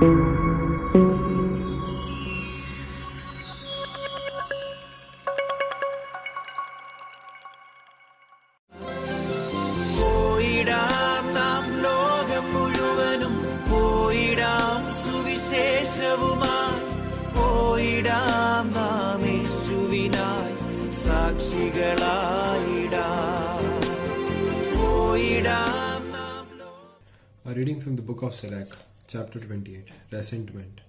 A reading from the book of Sirach, chapter 28, Resentment.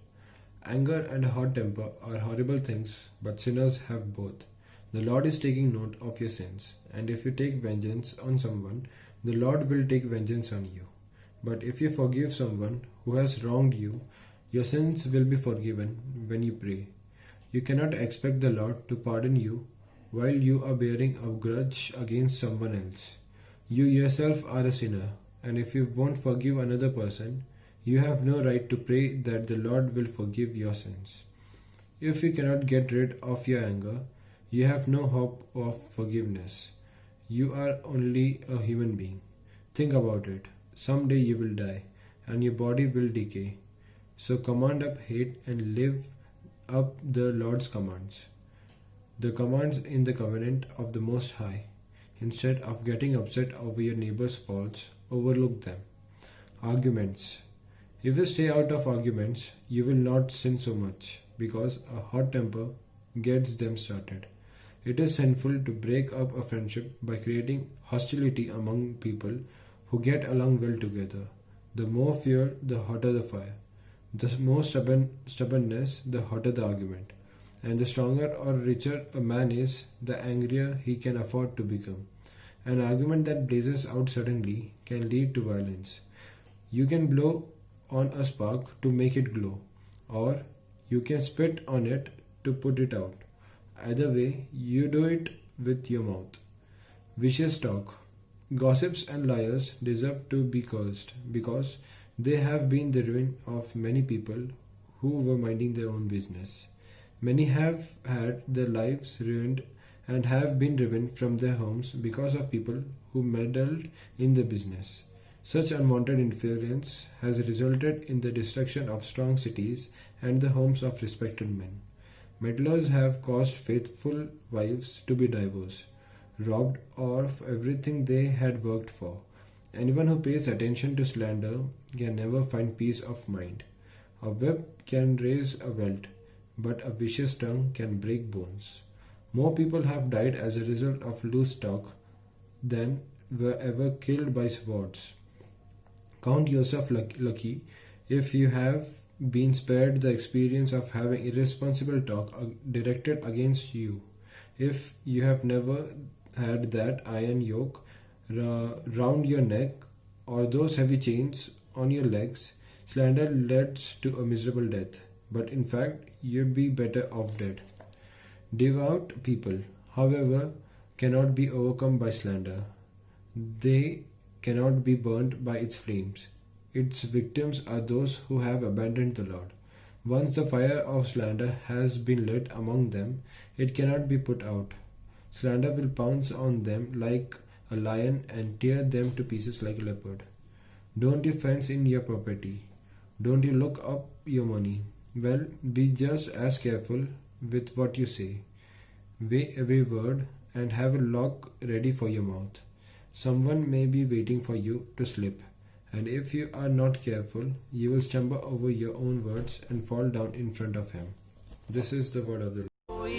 Anger and a hot temper are horrible things, but sinners have both. The Lord is taking note of your sins, and if you take vengeance on someone, the Lord will take vengeance on you. But if you forgive someone who has wronged you, your sins will be forgiven when you pray. You cannot expect the Lord to pardon you while you are bearing a grudge against someone else. You yourself are a sinner. And if you won't forgive another person, you have no right to pray that the Lord will forgive your sins. If you cannot get rid of your anger, you have no hope of forgiveness. You are only a human being. Think about it. Someday you will die, and your body will decay. So command up hate and live up the Lord's commands, the commands in the covenant of the Most High. Instead of getting upset over your neighbor's faults, overlook them. Arguments. If you stay out of arguments, you will not sin so much, because a hot temper gets them started. It is sinful to break up a friendship by creating hostility among people who get along well together. The more fuel, the hotter the fire. The more stubbornness, the hotter the argument. And the stronger or richer a man is, the angrier he can afford to become. An argument that blazes out suddenly can lead to violence. You can blow on a spark to make it glow, or you can spit on it to put it out. Either way, you do it with your mouth. Vicious talk. Gossips and liars deserve to be cursed because they have been the ruin of many people who were minding their own business. Many have had their lives ruined and have been driven from their homes because of people who meddled in the business. Such unwanted interference has resulted in the destruction of strong cities and the homes of respected men. Meddlers have caused faithful wives to be divorced, robbed of everything they had worked for. Anyone who pays attention to slander can never find peace of mind. A whip can raise a welt, but a vicious tongue can break bones. More people have died as a result of loose talk than were ever killed by swords. Count yourself lucky if you have been spared the experience of having irresponsible talk directed against you. If you have never had that iron yoke round your neck or those heavy chains on your legs, slander leads to a miserable death. But in fact, you'd be better off dead. Devout people, however, cannot be overcome by slander. They cannot be burnt by its flames. Its victims are those who have abandoned the Lord. Once the fire of slander has been lit among them, it cannot be put out. Slander will pounce on them like a lion and tear them to pieces like a leopard. Don't you fence in your property? Don't you look up your money? Well, be just as careful with what you say. Weigh every word and have a lock ready for your mouth. Someone may be waiting for you to slip, and if you are not careful, you will stumble over your own words and fall down in front of him. This is the word of the Lord.